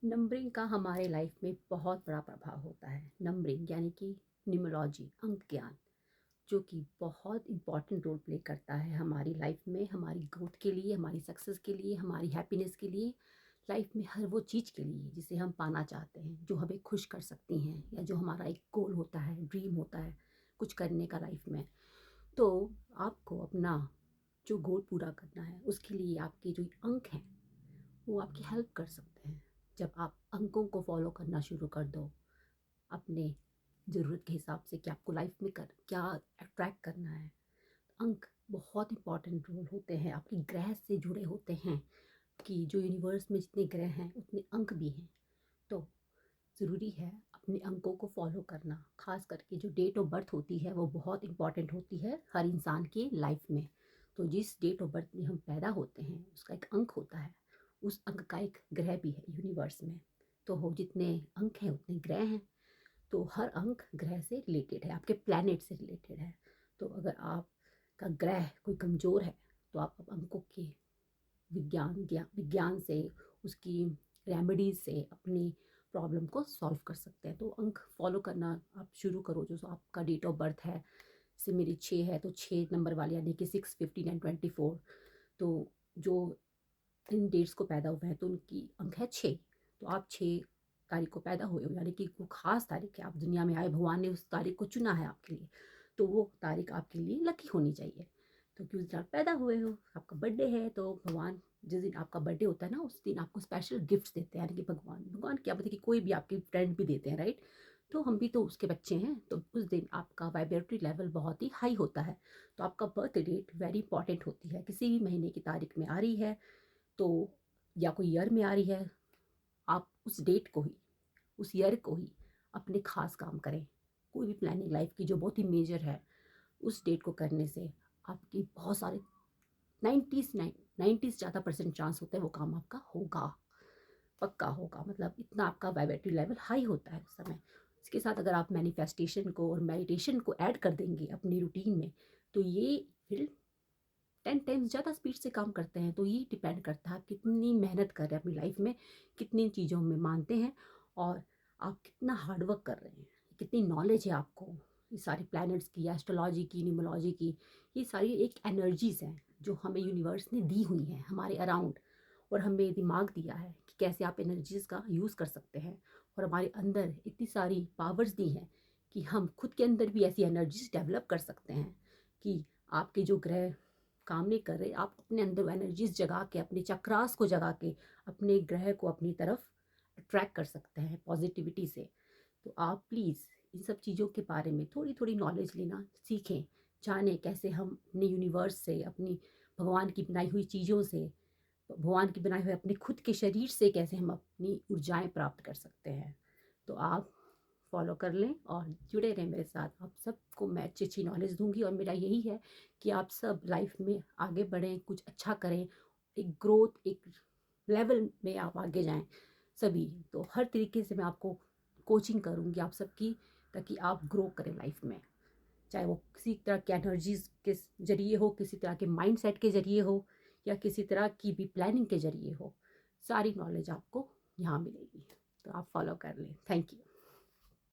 Numbering का हमारे life में बहुत बड़ा प्रभाव होता है। नंबरिंग यानी कि न्यूमरोलॉजी, अंक ज्ञान, जो कि बहुत इम्पॉर्टेंट रोल प्ले करता है हमारी लाइफ में, हमारी ग्रोथ के लिए, हमारी सक्सेस के लिए, हमारी हैप्पीनेस के लिए, लाइफ में हर वो चीज़ के लिए जिसे हम पाना चाहते हैं, जो हमें खुश कर सकती हैं, या जो हमारा एक गोल होता है, ड्रीम होता है कुछ करने का लाइफ में। तो आपको अपना जो गोल पूरा करना है, उसके लिए आपके जो अंक हैं वो आपकी हेल्प कर सकते हैं। जब आप अंकों को फॉलो करना शुरू कर दो अपने ज़रूरत के हिसाब से कि आपको लाइफ में कर क्या अट्रैक्ट करना है, अंक बहुत इंपॉर्टेंट रोल होते हैं, आपकी ग्रह से जुड़े होते हैं। कि जो यूनिवर्स में जितने ग्रह हैं उतने अंक भी हैं। तो ज़रूरी है अपने अंकों को फॉलो करना। खास करके जो डेट ऑफ बर्थ होती है वो बहुत इंपॉर्टेंट होती है हर इंसान की लाइफ में। तो जिस डेट ऑफ बर्थ में हम पैदा होते हैं उसका एक अंक होता है, उस अंक का एक ग्रह भी है यूनिवर्स में। तो हो जितने अंक हैं उतने ग्रह हैं। तो हर अंक ग्रह से रिलेटेड है, आपके प्लैनेट से रिलेटेड है। तो अगर आपका ग्रह कोई कमज़ोर है तो आप अंकों के विज्ञान से, उसकी रेमेडीज से अपनी प्रॉब्लम को सॉल्व कर सकते हैं। तो अंक फॉलो करना आप शुरू करो। जो आपका डेट ऑफ बर्थ है, जैसे मेरी 6 है तो 6 नंबर वाले यानी कि 6, 15 एंड 24। तो जो इन डेट्स को पैदा हुए हैं तो उनकी अंक है 6। तो आप 6 तारीख को पैदा हुए हो यानी कि वो खास तारीख है, आप दुनिया में आए, भगवान ने उस तारीख को चुना है आपके लिए। तो वो तारीख आपके लिए लकी होनी चाहिए। तो क्यों दिन आप पैदा हुए हो, आपका बर्थडे है, तो भगवान जिस दिन आपका बर्थडे होता है ना उस दिन आपको स्पेशल गिफ्ट्स देते हैं। यानी कि भगवान भगवान क्या बताए कि कोई भी आपके फ्रेंड भी देते हैं, राइट। तो हम भी तो उसके बच्चे हैं। तो उस दिन आपका वाइब्रेटरी लेवल बहुत ही हाई होता है। तो आपका बर्थ डेट वेरी इंपॉर्टेंट होती है। किसी भी महीने की तारीख में आ रही है तो, या कोई ईयर में आ रही है, आप उस डेट को ही, उस ईयर को ही अपने खास काम करें। कोई भी प्लानिंग लाइफ की जो बहुत ही मेजर है, उस डेट को करने से आपकी बहुत सारे 90 ज़्यादा परसेंट चांस होता है वो काम आपका होगा, पक्का होगा। मतलब इतना आपका वाइब्रेटरी लेवल हाई होता है उस समय। इसके साथ अगर आप मैनिफेस्टेशन को और मेडिटेशन को ऐड कर देंगे अपनी रूटीन में, तो ये फिर 10 टाइम्स ज़्यादा स्पीड से काम करते हैं। तो ये डिपेंड करता है आप कितनी मेहनत कर रहे हैं अपनी लाइफ में, कितनी चीज़ों में मानते हैं, और आप कितना हार्डवर्क कर रहे हैं, कितनी नॉलेज है आपको ये सारे प्लैनेट्स की, एस्ट्रोलॉजी की, न्यूमरोलॉजी की। ये सारी एक एनर्जीज हैं जो हमें यूनिवर्स ने दी हुई हैं हमारे अराउंड, और हमें दिमाग दिया है कि कैसे आप एनर्जीज का यूज़ कर सकते हैं। और हमारे अंदर इतनी सारी पावर्स दी हैं कि हम खुद के अंदर भी ऐसी एनर्जीज डेवलप कर सकते हैं कि आपके जो ग्रह काम नहीं कर रहे, आप अपने अंदर एनर्जीज जगा के, अपने चक्रास को जगा के अपने ग्रह को अपनी तरफ अट्रैक्ट कर सकते हैं पॉजिटिविटी से। तो आप प्लीज़ इन सब चीज़ों के बारे में थोड़ी थोड़ी नॉलेज लेना सीखें, जानें कैसे हम अपने यूनिवर्स से, अपनी भगवान की बनाई हुई चीज़ों से, भगवान की बनाए हुए अपने खुद के शरीर से कैसे हम अपनी ऊर्जाएं प्राप्त कर सकते हैं। तो आप फॉलो कर लें और जुड़े रहें मेरे साथ। आप सबको मैं अच्छी अच्छी नॉलेज दूंगी, और मेरा यही है कि आप सब लाइफ में आगे बढ़ें, कुछ अच्छा करें, एक ग्रोथ, एक लेवल में आप आगे जाएं सभी। तो हर तरीके से मैं आपको कोचिंग करूंगी आप सबकी, ताकि आप ग्रो करें लाइफ में। चाहे वो किसी तरह के एनर्जीज के जरिए हो, किसी तरह के माइंड सेट के जरिए हो, या किसी तरह की भी प्लानिंग के जरिए हो, सारी नॉलेज आपको यहाँ मिलेगी। तो आप फॉलो कर लें। Thank you.